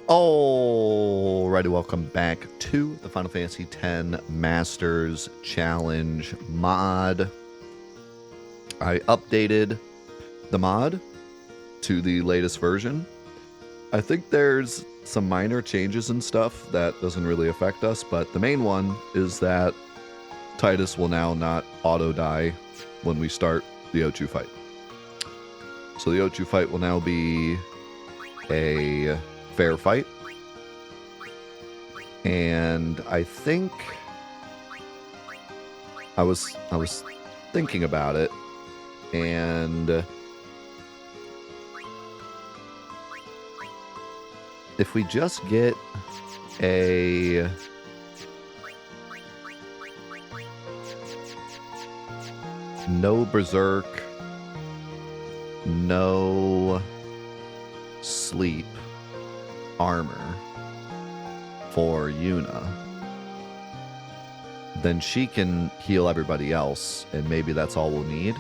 Alrighty, welcome back to the Final Fantasy X Masters Challenge mod. I updated the mod to the latest version. I think there's some minor changes and stuff that doesn't really affect us, but the main one is that Titus will now not auto-die when we start the O2 fight. So the O2 fight will now be a fair fight, and I think I was thinking about it, and if we just get a no berserk, no sleep armor for Yuna, then she can heal everybody else, and maybe that's all we'll need.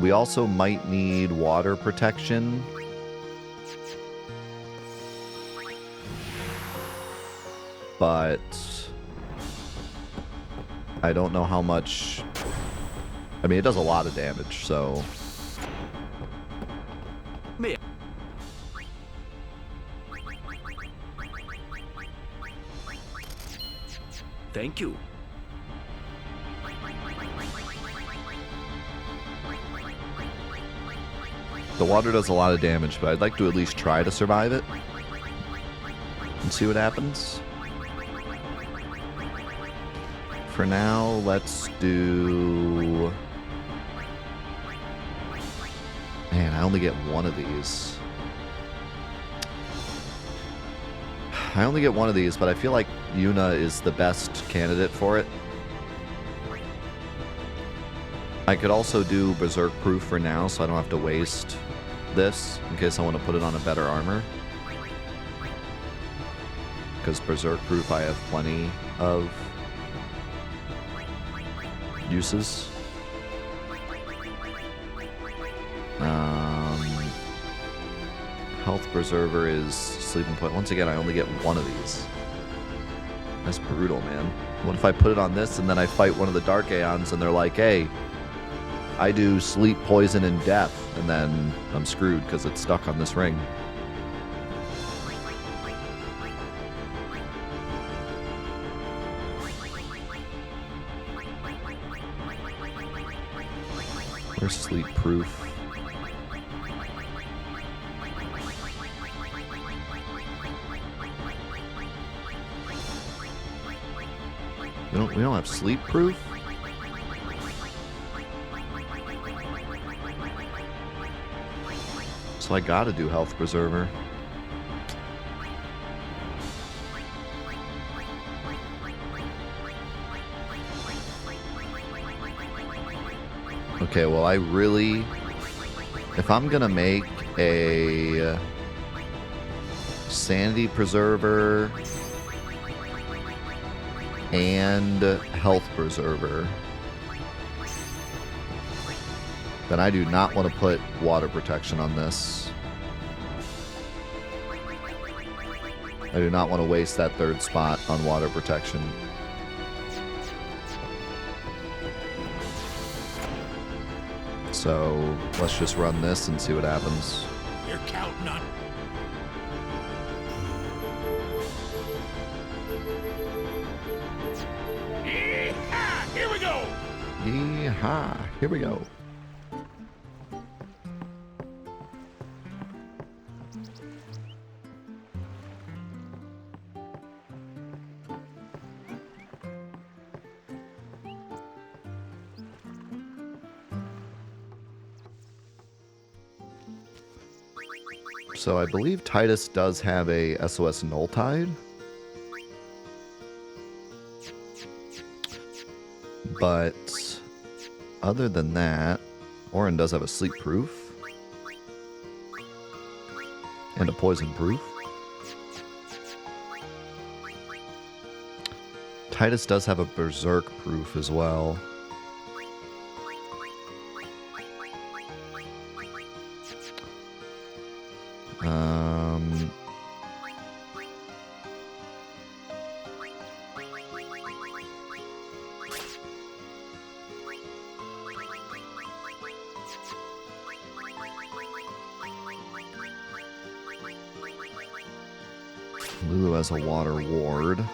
We also might need water protection. But I don't know how much. I mean, it does a lot of damage, so. Thank you. The water does a lot of damage, but I'd like to at least try to survive it and see what happens. For now, let's do... Man, I only get one of these. I only get one of these, but I feel like Yuna is the best candidate for it. I could also do Berserk Proof for now, so I don't have to waste this in case I want to put it on a better armor. Because Berserk Proof I have plenty of uses. Health Preserver is Sleeping Point. Once again, I only get one of these. That's brutal, man. What if I put it on this and then I fight one of the Dark Aeons and they're like, hey, I do sleep, poison, and death, and then I'm screwed because it's stuck on this ring. Where's Sleep Proof? We don't have Sleep Proof? So I gotta do Health Preserver. Okay, well, I really... If I'm gonna make a Sanity Preserver and Health Preserver, then I do not want to put water protection on this. I do not want to waste that third spot on water protection. So let's just run this and see what happens. You're counting on. Yeehaw! Here we go. Yeehaw! Here we go. So I believe Titus does have a SOS Null Tide. But other than that, Orin does have a Sleep Proof. And a Poison Proof. Titus does have a Berserk Proof as well. Lulu has a water ward.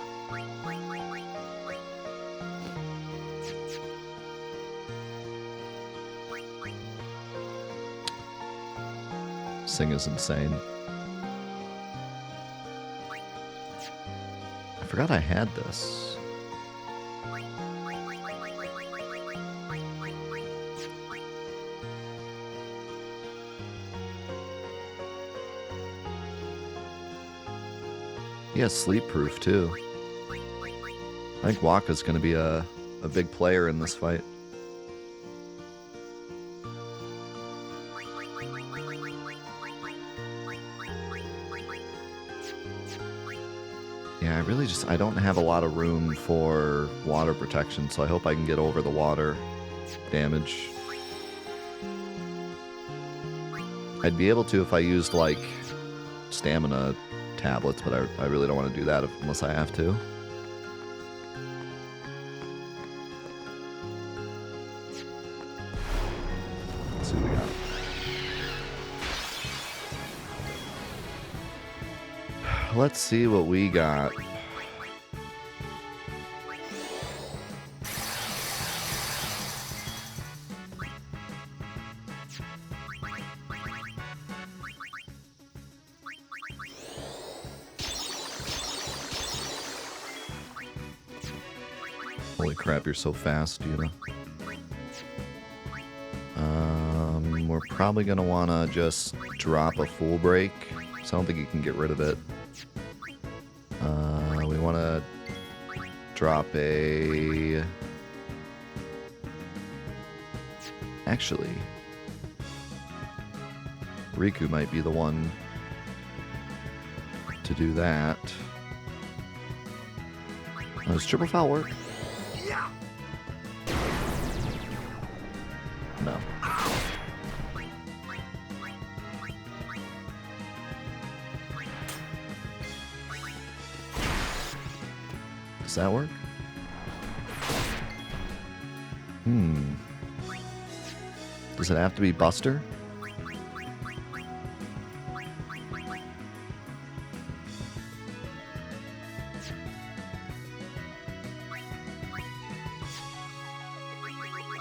This thing is insane. I forgot I had this. He has sleep proof too. I think Waka's going to be a big player in this fight. Yeah, I don't have a lot of room for water protection, so I hope I can get over the water damage. I'd be able to if I used, like, stamina tablets, but I really don't want to do that unless I have to. Let's see what we got. Let's see what we got. Holy crap, you're so fast, Yuna. We're probably going to want to just drop a full break, so I don't think you can get rid of it. We want to drop a... Actually, Riku might be the one to do that. Does triple foul work? No. Does that work? Does it have to be Buster?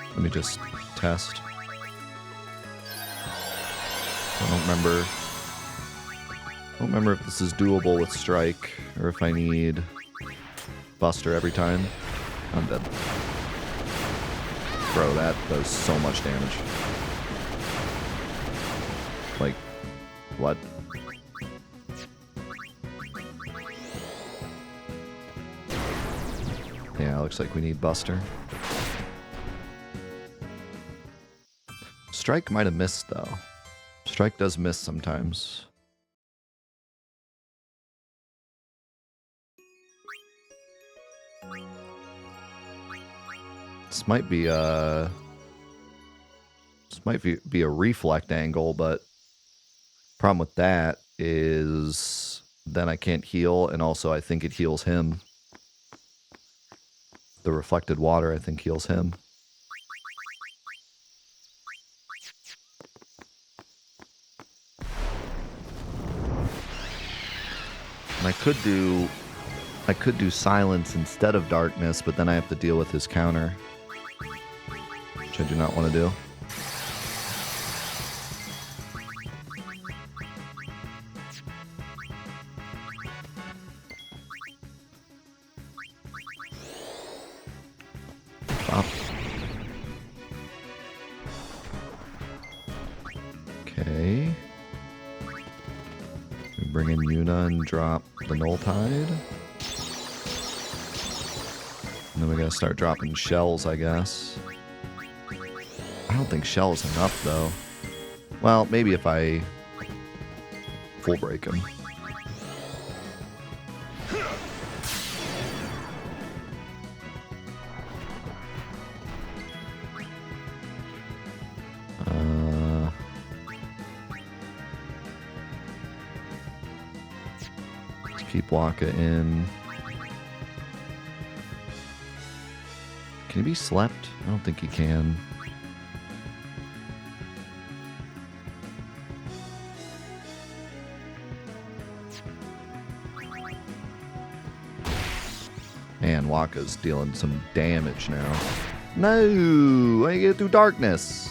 Let me just test. I don't remember if this is doable with Strike or if I need Buster every time. I'm dead. Bro, that does so much damage. Like, what? Yeah, looks like we need Buster. Strike might have missed, though. Strike does miss sometimes. This might be a... This might be a reflect angle, but problem with that is then I can't heal, and also I think it heals him. The reflected water, I think, heals him. And I could do silence instead of darkness, but then I have to deal with his counter, which I do not want to do. Pop. Okay. We bring in Yuna and drop the Null Tide. And then we gotta start dropping shells, I guess. I don't think shell's enough, though. Well, maybe if I full break him. Let's keep Waka in. Can he be slept? I don't think he can. Man, Waka's dealing some damage now. No! I get through darkness.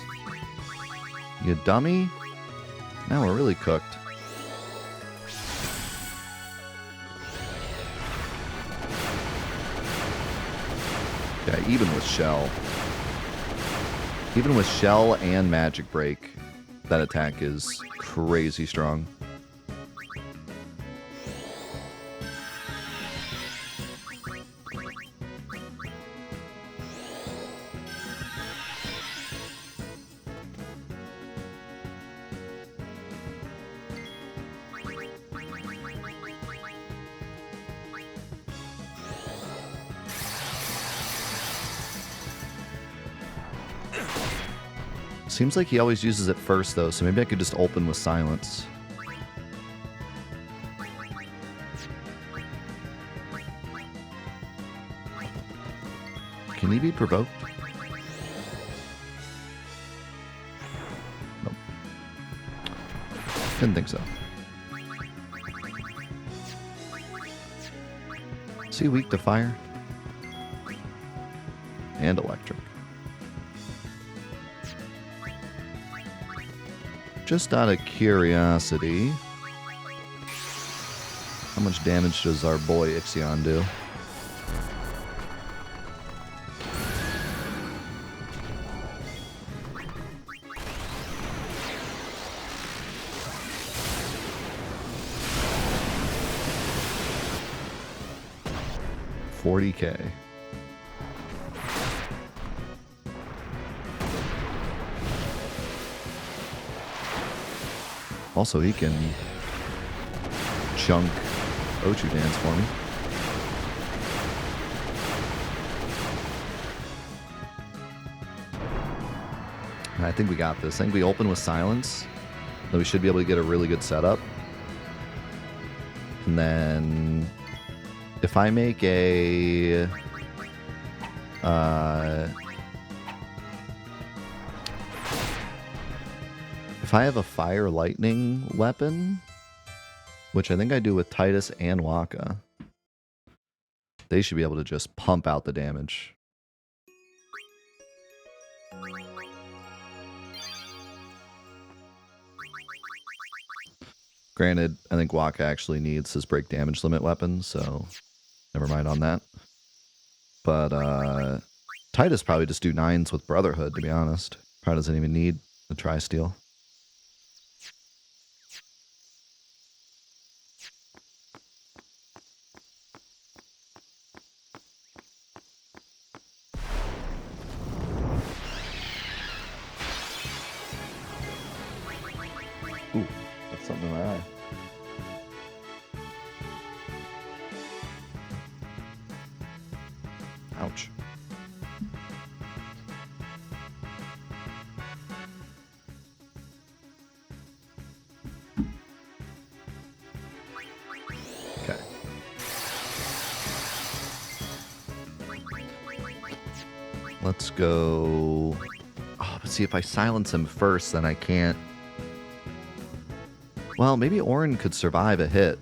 You dummy. Now we're really cooked. Yeah, even with Shell. Even with Shell and Magic Break, that attack is crazy strong. Seems like he always uses it first, though, so maybe I could just open with silence. Can he be provoked? Nope. Didn't think so. Is he weak to fire? And electric. Just out of curiosity, how much damage does our boy Ixion do? $40K. Also, he can chunk Ochu Dance for me. I think we got this. I think we open with silence. Then we should be able to get a really good setup. And then if I make a if I have a fire lightning weapon, which I think I do with Titus and Waka, they should be able to just pump out the damage. Granted, I think Waka actually needs his break damage limit weapon, so never mind on that. But Titus probably just do 9s with Brotherhood, to be honest. Probably doesn't even need the Tri-Steel. Ooh, that's something in my eye. Ouch. Okay. Let's go. Oh, but see, if I silence him first, then I can't. Well, maybe Orin could survive a hit.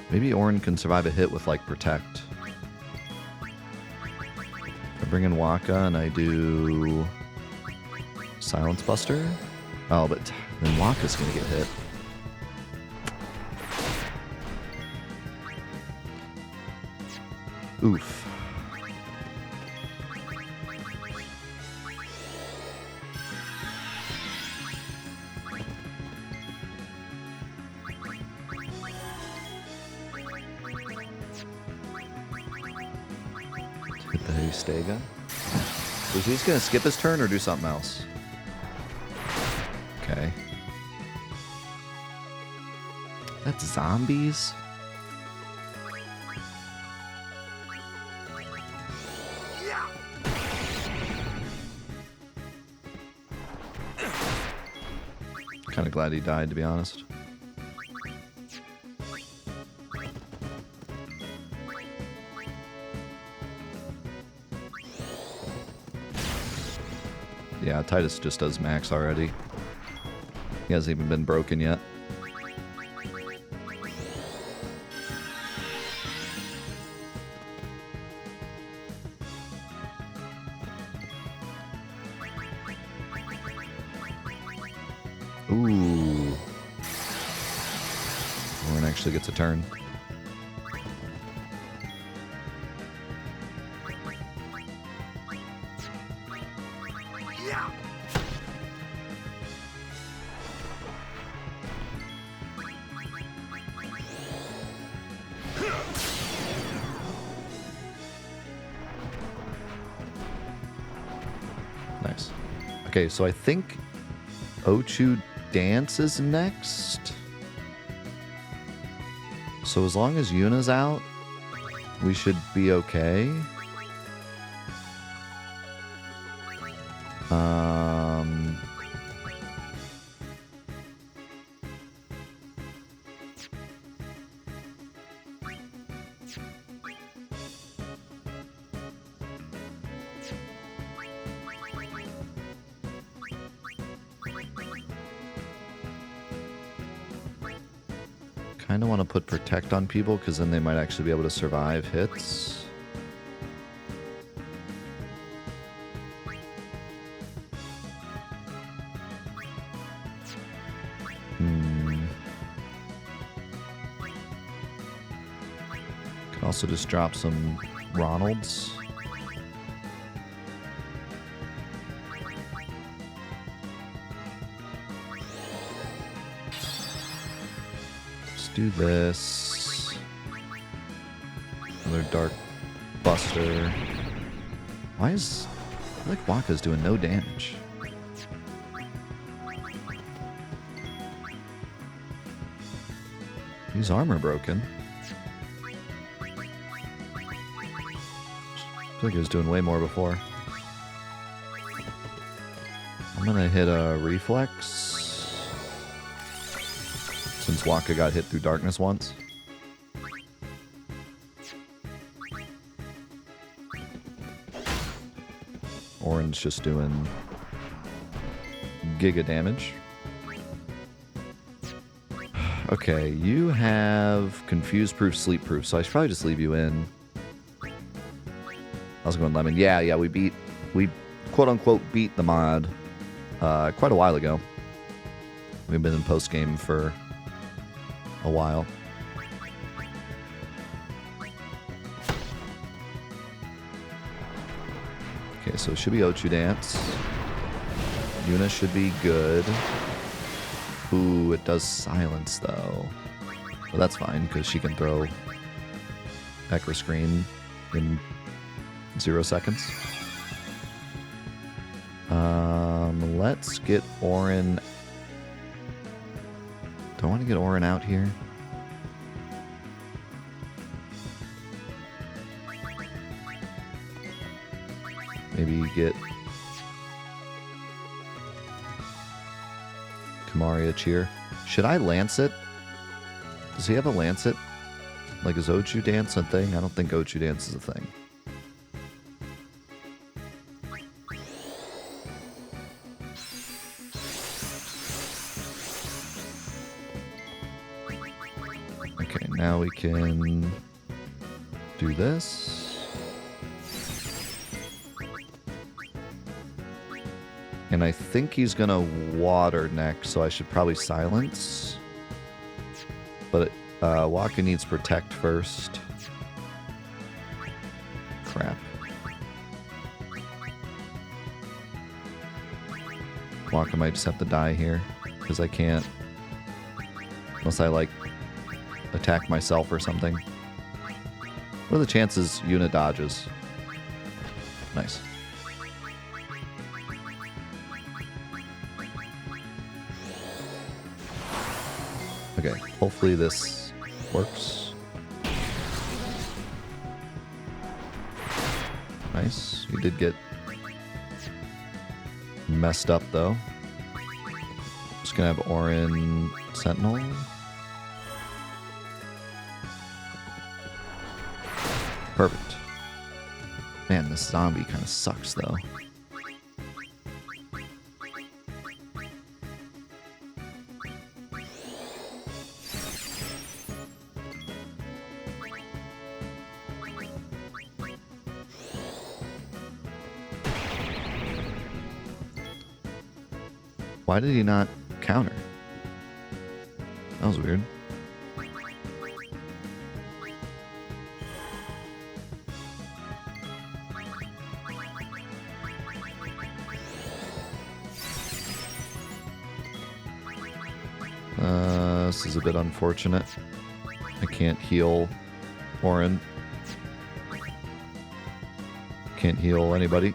Maybe Orin can survive a hit with, like, Protect. I bring in Waka and I do Silence Buster. Oh, but then Waka's gonna get hit. Oof. Get the Stega. So is he just gonna skip his turn or do something else? Okay. That's zombies? Kind of glad he died, to be honest. Yeah, Titus just does max already. He hasn't even been broken yet. Ooh. Orin actually gets a turn. Nice. Okay, so I think Ochu Dance is next. So as long as Yuna's out, we should be okay. Kind of want to put Protect on people because then they might actually be able to survive hits. Could also just drop some Ronalds. Do this. Another Dark Buster. Why is... I feel like Waka's doing no damage. His armor broken. I feel like he was doing way more before. I'm gonna hit a Reflex. Since Waka got hit through darkness once. Orange just doing giga damage. Okay, you have Confuse Proof, Sleep Proof, so I should probably just leave you in. I was going Lemon. Yeah, we quote unquote beat the mod quite a while ago. We've been in post game for a while. Okay, so it should be Ochu Dance. Yuna should be good. Ooh, it does silence though. Well, that's fine because she can throw Echo Screen in 0 seconds. Let's get Orin. Do I want to get Orin out here? Maybe get Kamari a cheer. Should I lance it? Does he have a lancet? Like, is Ochu Dance a thing? I don't think Ochu Dance is a thing. Okay, now we can do this. And I think he's gonna water next, so I should probably silence. But Waka needs Protect first. Crap. Waka might just have to die here, because I can't. Unless I, like, attack myself or something. What are the chances Yuna dodges? Nice. Okay, hopefully this works. Nice. You did get messed up though. Just gonna have Orin Sentinel. Perfect. Man, this zombie kind of sucks though. Why did he not counter. That was weird. This is a bit unfortunate. I can't heal Orin. Can't heal anybody.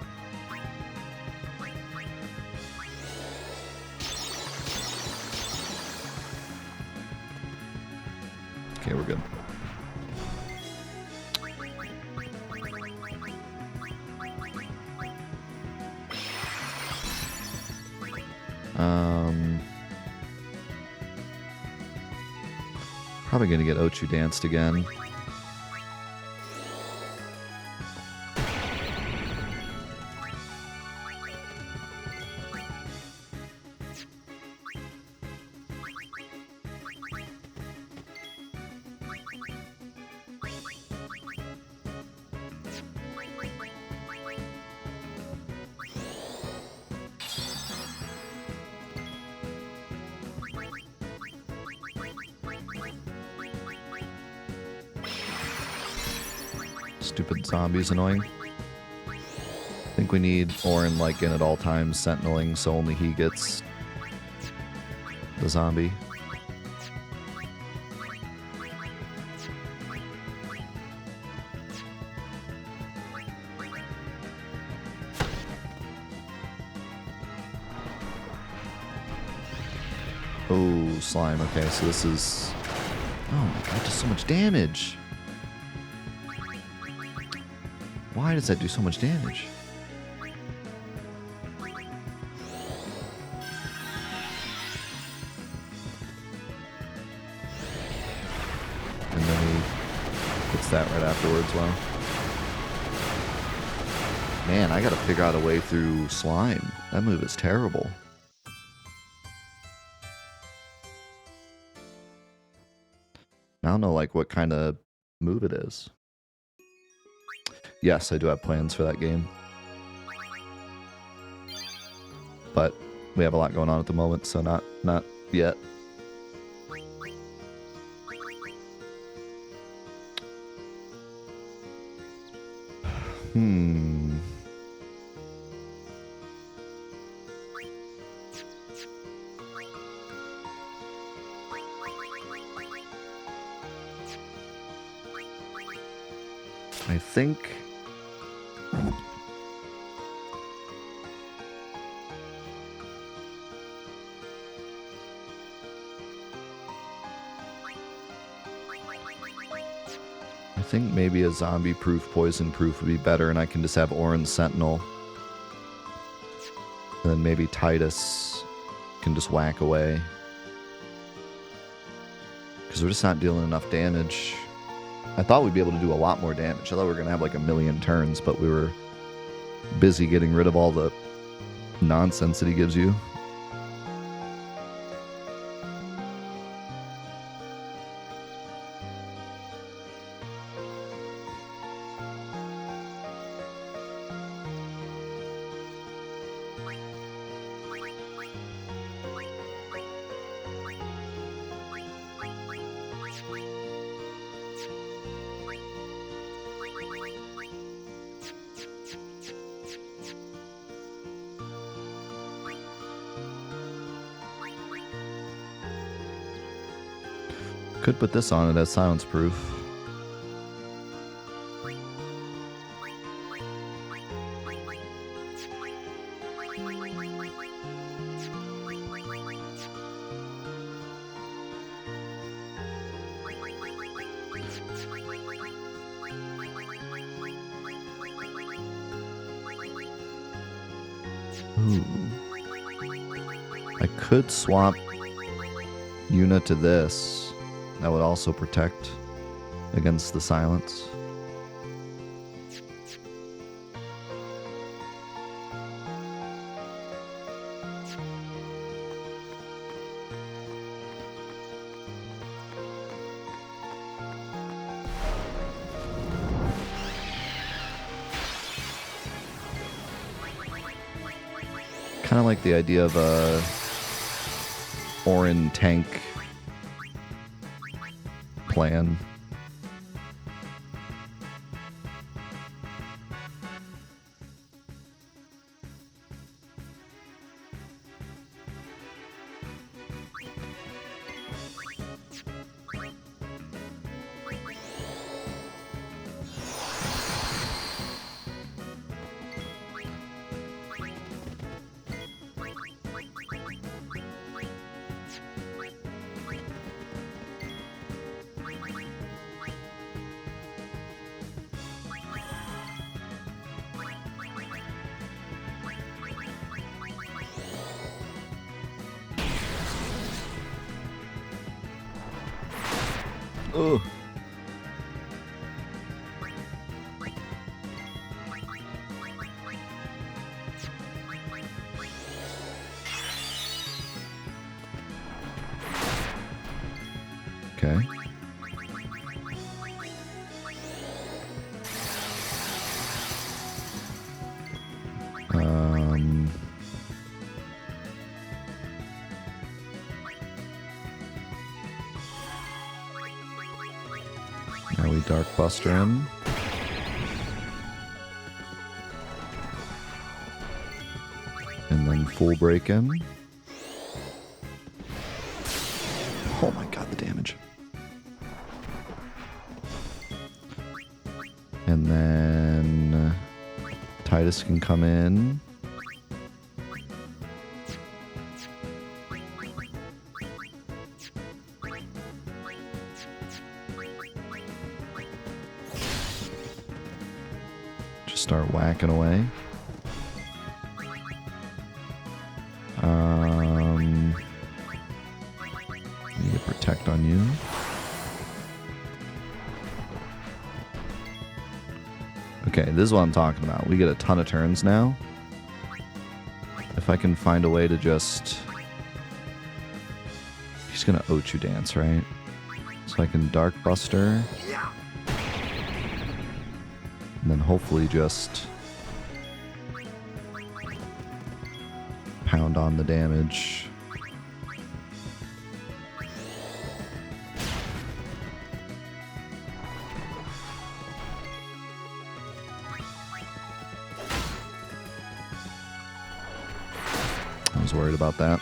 Okay, we're good. Probably gonna get Ochu danced again. Stupid zombies annoying. I think we need Orin like in at all times sentineling so only he gets the zombie. Oh, slime. Okay, so this is... Oh my god, just so much damage. Why does that do so much damage? And then he gets that right afterwards, wow. Man, I gotta figure out a way through slime. That move is terrible. I don't know, like, what kind of move it is. Yes, I do have plans for that game. But we have a lot going on at the moment, so not yet. I think... I think maybe a zombie-proof, poison-proof would be better, and I can just have Orin Sentinel. And then maybe Titus can just whack away. Because we're just not dealing enough damage. I thought we'd be able to do a lot more damage. I thought we were going to have like 1,000,000 turns, but we were busy getting rid of all the nonsense that he gives you. Could put this on it as silence proof. Ooh. I could swap Yuna to this. That would also protect against the silence. Kind of like the idea of a Orin tank plan. Ugh. Okay. Now we Dark Buster him. And then full break him. Oh my god, the damage. And then Titus can come in. Just start whacking away. Need to protect on you. Okay, this is what I'm talking about. We get a ton of turns now. If I can find a way to just... He's gonna Ochu dance, right? So I can Dark Buster. And then hopefully just... pound on the damage. I was worried about that.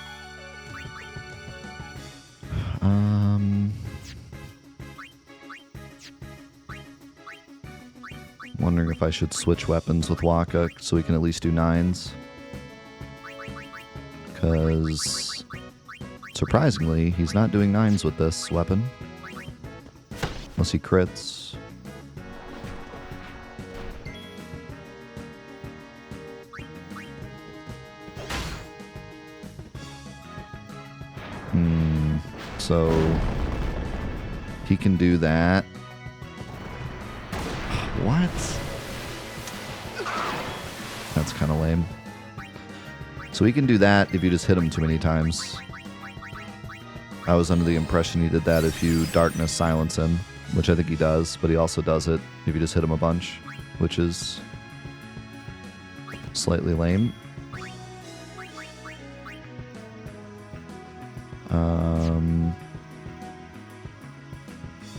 Wondering if I should switch weapons with Waka so we can at least do 9s. Because surprisingly, he's not doing 9s with this weapon. Unless he crits. So he can do that. What? That's kind of lame. So he can do that if you just hit him too many times. I was under the impression he did that if you Darkness Silence him, which I think he does, but he also does it if you just hit him a bunch, which is slightly lame.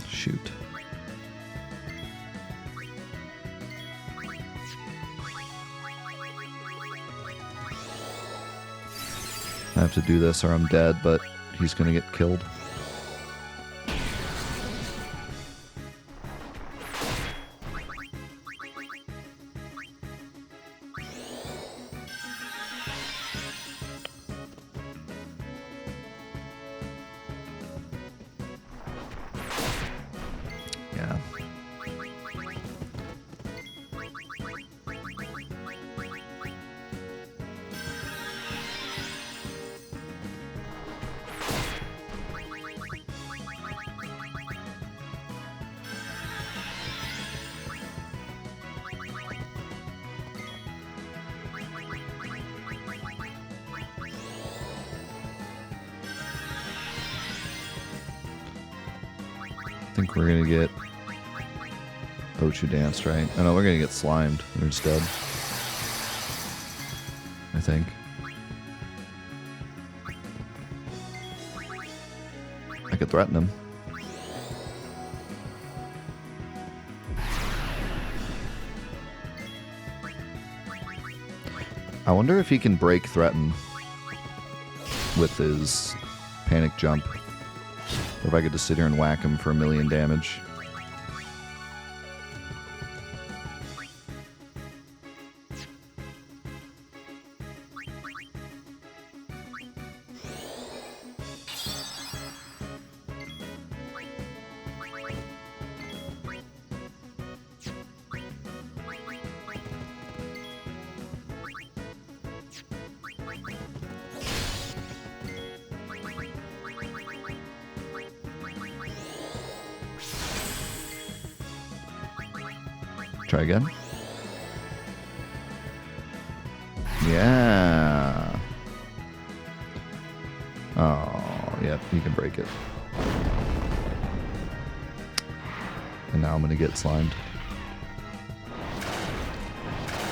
Shoot. I have to do this or I'm dead, but he's gonna get killed. Yeah. I think we're gonna get Ochu danced, right? Oh no, we're gonna get slimed. They're just dead. I think. could threaten him. I wonder if he can break threaten with his panic jump. Or if I could just sit here and whack him for 1,000,000 damage. Try again. Yeah. Oh, yeah, you can break it. And now I'm going to get slimed.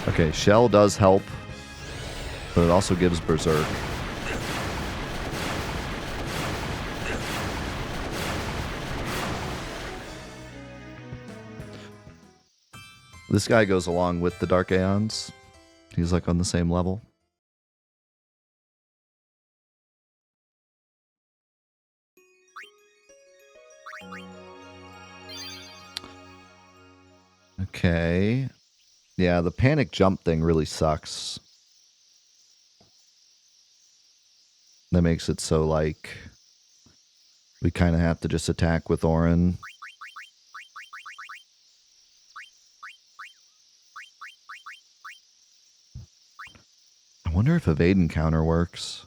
Okay, Shell does help, but it also gives Berserk. This guy goes along with the Dark Aeons. He's like on the same level. Okay. Yeah, the panic jump thing really sucks. That makes it so, like, we kind of have to just attack with Auron. I wonder if evade and counter works.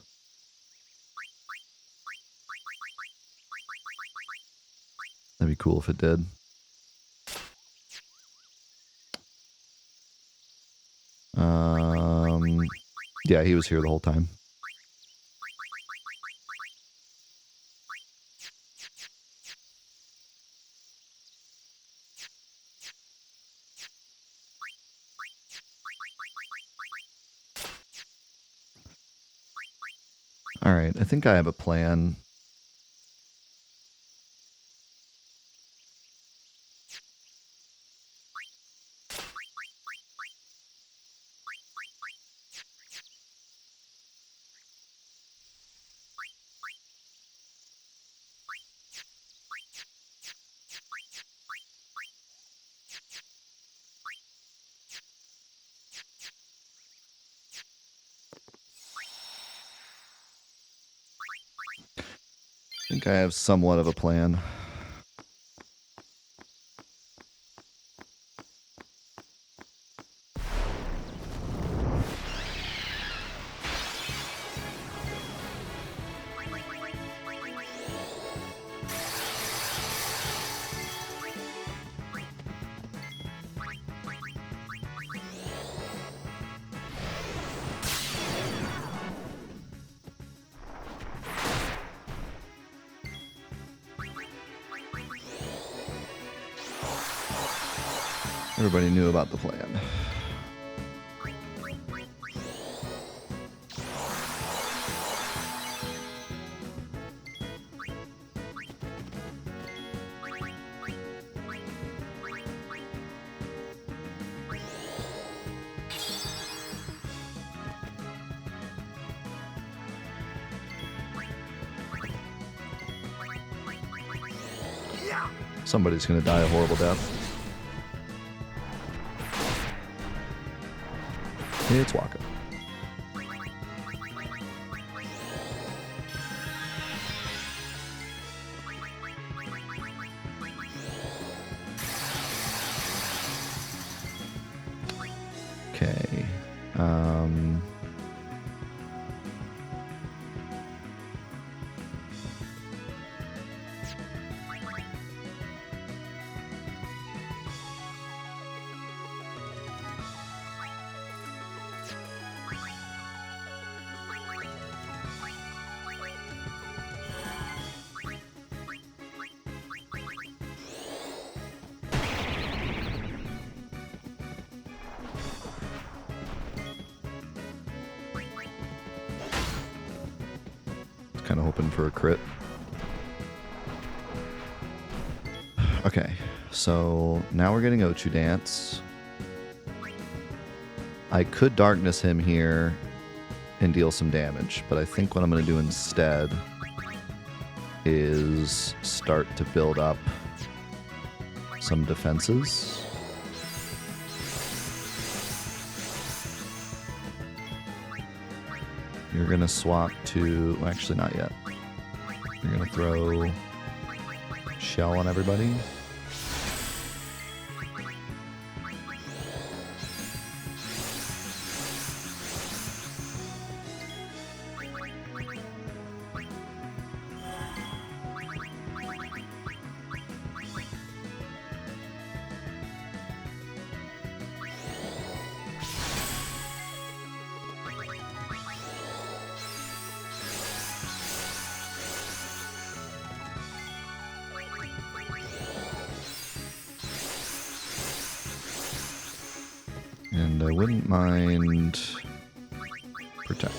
That'd be cool if it did. Yeah, he was here the whole time. All right, I think I have a plan. I think I have somewhat of a plan. Everybody knew about the plan. Somebody's gonna die a horrible death. It's Waka. Okay. Kind of hoping for a crit. Okay, so now we're getting Ochu Dance. I could darkness him here and deal some damage, but I think what I'm going to do instead is start to build up some defenses. You're going to swap to... well, actually, not yet. You're going to throw shell on everybody. And I wouldn't mind protect.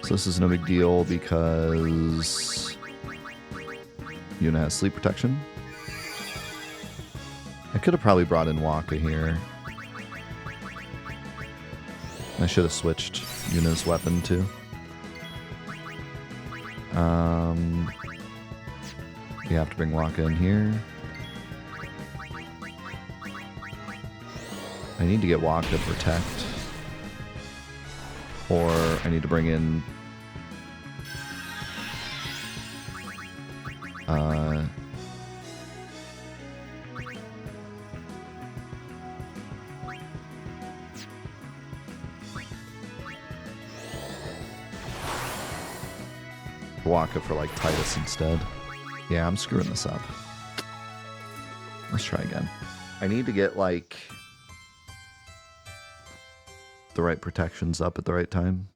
So this is no big deal because Yuna has sleep protection. I could have probably brought in Waka here. I should have switched Yuna's weapon too. You have to bring Waka in here. I need to get Waka to protect. Or I need to bring in... Waka for like Titus instead. Yeah, I'm screwing this up. Let's try again. I need to get like the right protections up at the right time.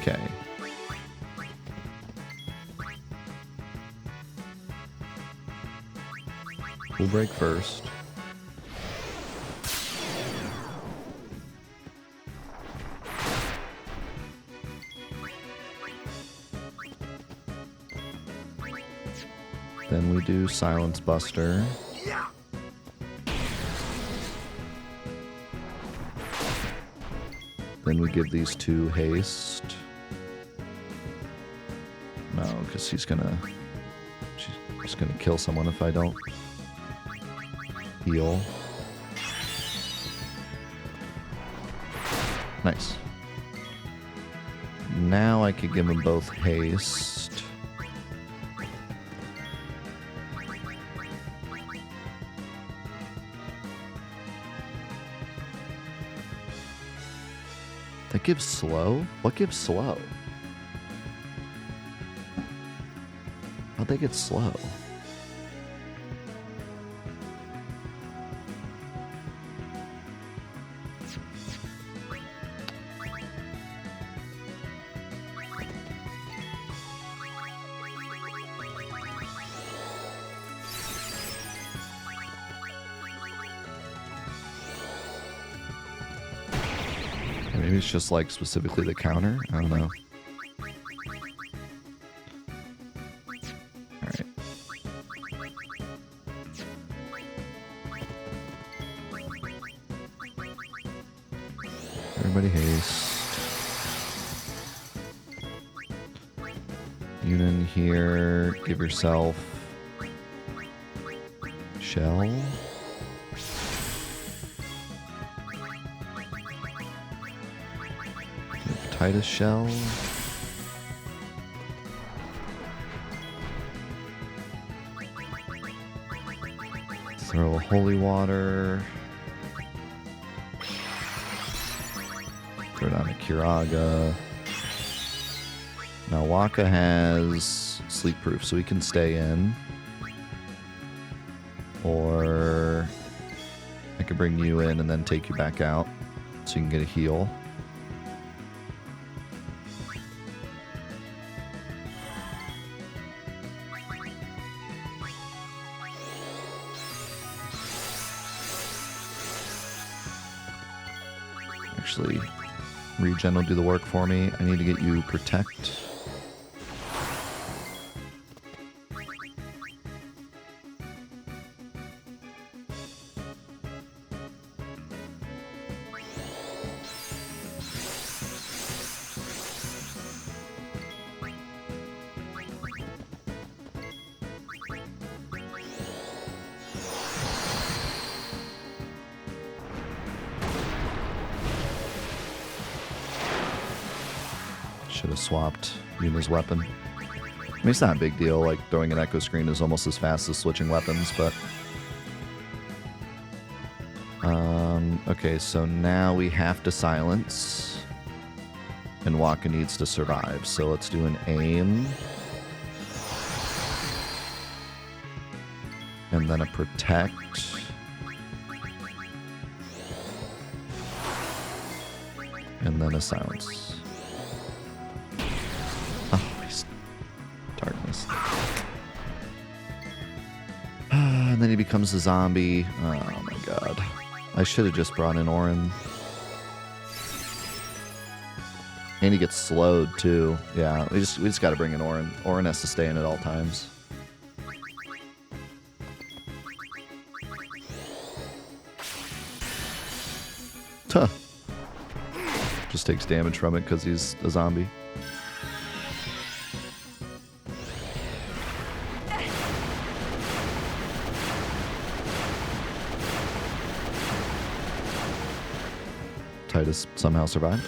Okay. We'll break first. Then we do Silence Buster. Then we give these two haste. No, because she's just gonna kill someone if I don't heal. Nice. Now I could give them both haste. That gives slow? What gives slow? How'd they get slow? Maybe it's just like specifically the counter? I don't know. Alright. Everybody haste. Yuna in here. Give yourself shell. Titus shell. Throw a holy water. Throw down a Kiraga. Now Waka has sleep proof, so he can stay in. Or I could bring you in and then take you back out so you can get a heal. Actually, regen will do the work for me. I need to get you protect. Should have swapped Yuna's weapon. I mean, it's not a big deal. Like, throwing an echo screen is almost as fast as switching weapons, but... okay, so now we have to silence. And Waka needs to survive. So let's do an aim. And then a protect. And then a silence. Darkness. And then he becomes a zombie. Oh my god. I should have just brought in Orin. And he gets slowed too. Yeah, we just gotta bring in Orin. Orin has to stay in at all times. Huh. Just takes damage from it because he's a zombie. Titus somehow survived.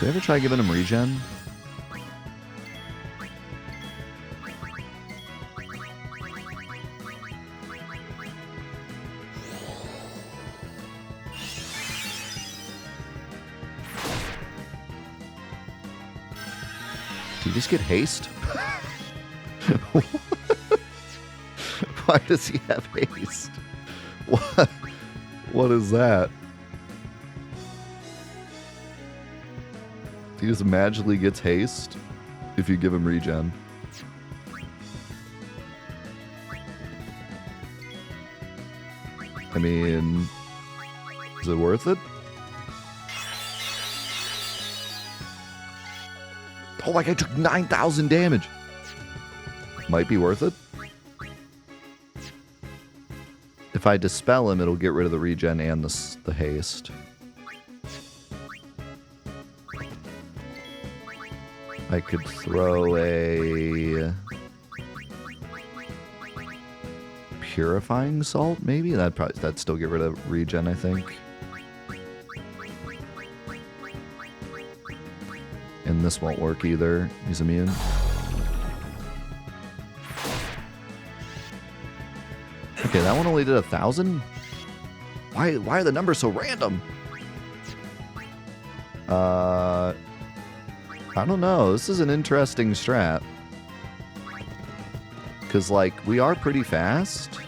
Did I ever try giving him regen? Did he just get haste? Why does he have haste? What? What is that? He just magically gets haste if you give him regen. I mean, is it worth it? Oh, like I took 9,000 damage. Might be worth it. If I dispel him, it'll get rid of the regen and the haste. I could throw a purifying salt, maybe? That'd still get rid of regen, I think. And this won't work either. He's immune. Okay, that one only did 1,000? Why are the numbers so random? I don't know. This is an interesting strat. Because, like, we are pretty fast.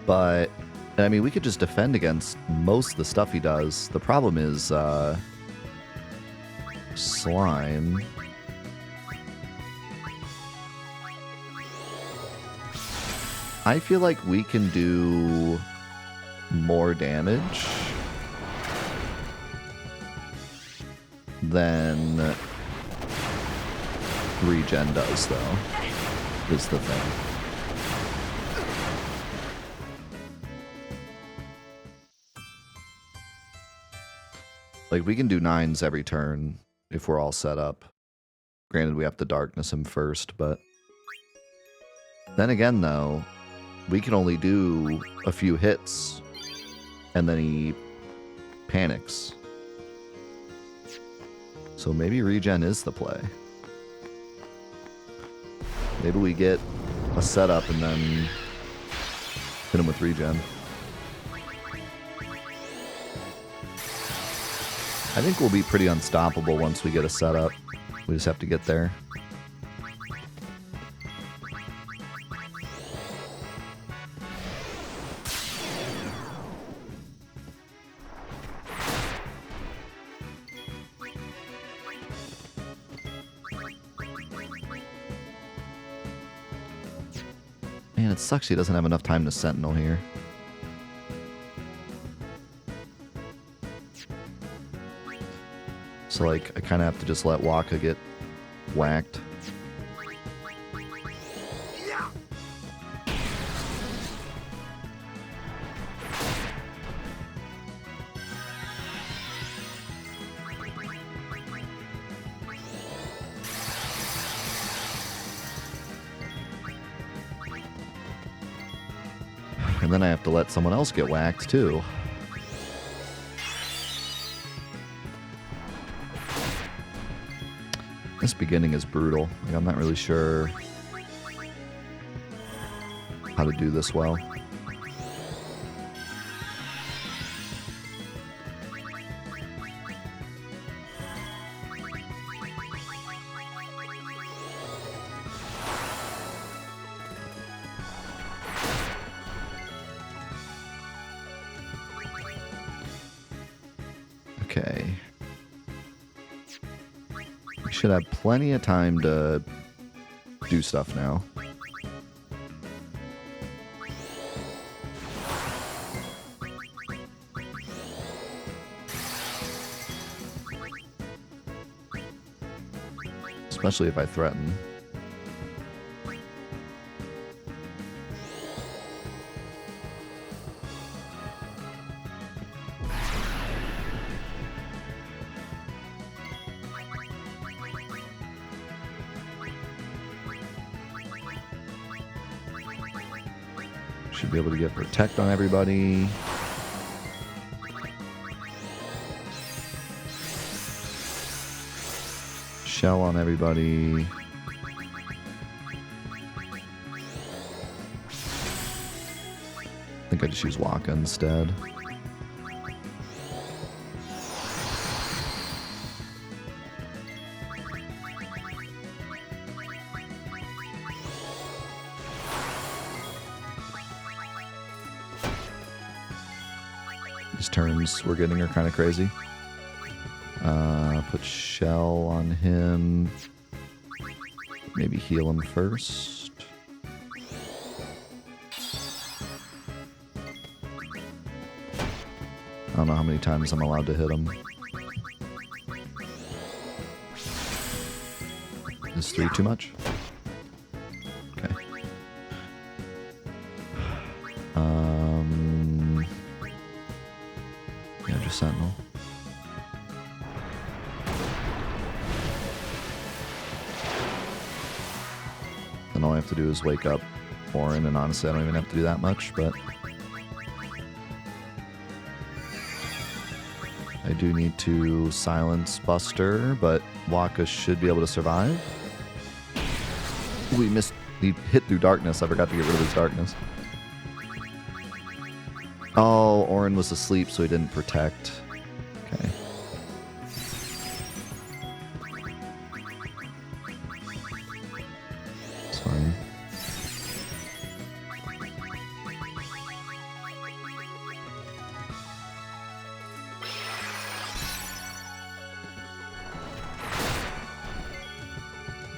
But, I mean, we could just defend against most of the stuff he does. The problem is, slime. I feel like we can do more damage than regen does, though, is the thing. Like, we can do 9s every turn if we're all set up. Granted, we have to darkness him first, but... Then again, though, we can only do a few hits, and then he panics. So maybe regen is the play. Maybe we get a setup and then hit him with regen. I think we'll be pretty unstoppable once we get a setup. We just have to get there. Man, it sucks he doesn't have enough time to sentinel here. So, like, I kind of have to just let Waka get whacked. And then I have to let someone else get whacked, too. This beginning is brutal. Like, I'm not really sure how to do this well. Okay. We should have plenty of time to do stuff now. Especially if I threaten. Should be able to get protect on everybody. Shell on everybody. I think I just use Waka instead. These turns we're getting are kind of crazy. Put Shell on him. Maybe heal him first. I don't know how many times I'm allowed to hit him. Is 3 too much? Okay. Yeah, just Sentinel. Then all I have to do is wake up Orin, and honestly I don't even have to do that much, but I do need to silence Buster, but Waka should be able to survive. We missed. He hit through darkness. I forgot to get rid of his darkness. Oh, Orin was asleep, so he didn't protect. Okay. It's fine.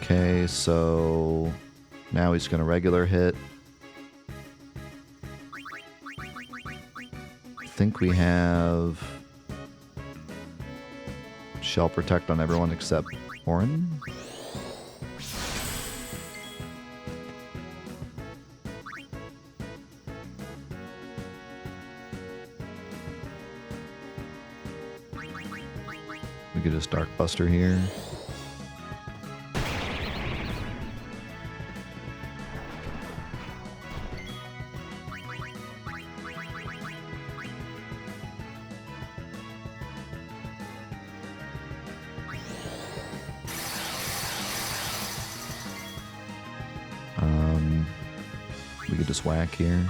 Okay, so now he's going to regular hit. I think we have Shell Protect on everyone except Orin. We could just Dark Buster here. could just whack here.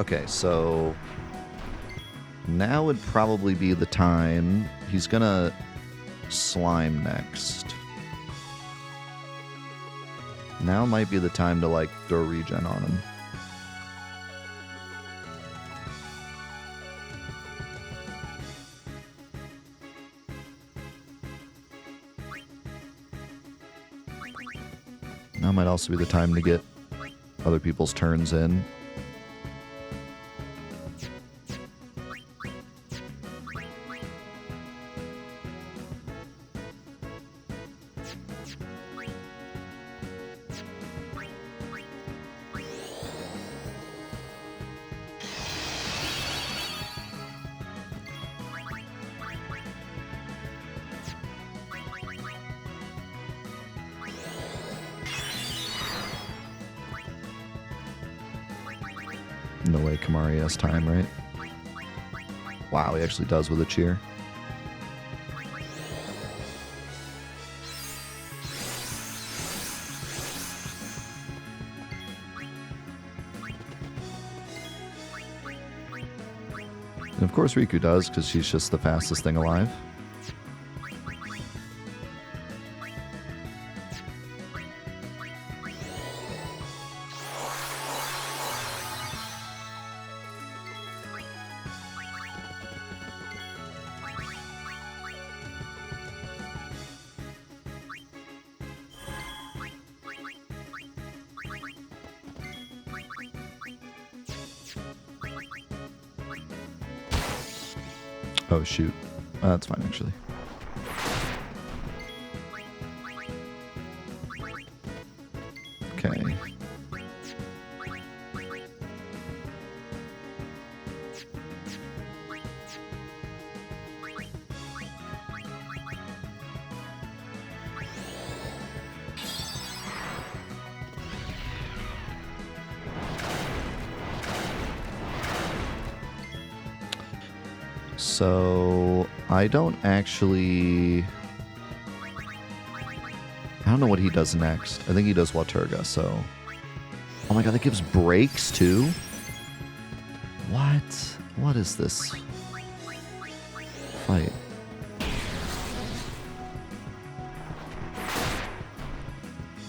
Okay, so now would probably be the time. He's gonna slime next. Now might be the time to, like, throw regen on him. Now might also be the time to get other people's turns in. No way Kamari has time, right? Wow, he actually does with a cheer. And of course Riku does, because she's just the fastest thing alive. Oh, shoot. That's fine, actually. Okay. So, I don't actually... I don't know what he does next. I think he does Waterga, so... Oh my god, that gives breaks, too? What? What is this fight?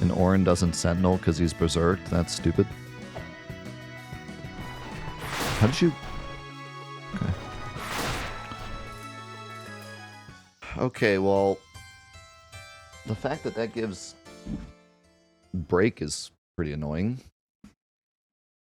And Orin doesn't Sentinel because he's Berserked? That's stupid. How did you... Okay. Okay, well... The fact that that gives break is pretty annoying.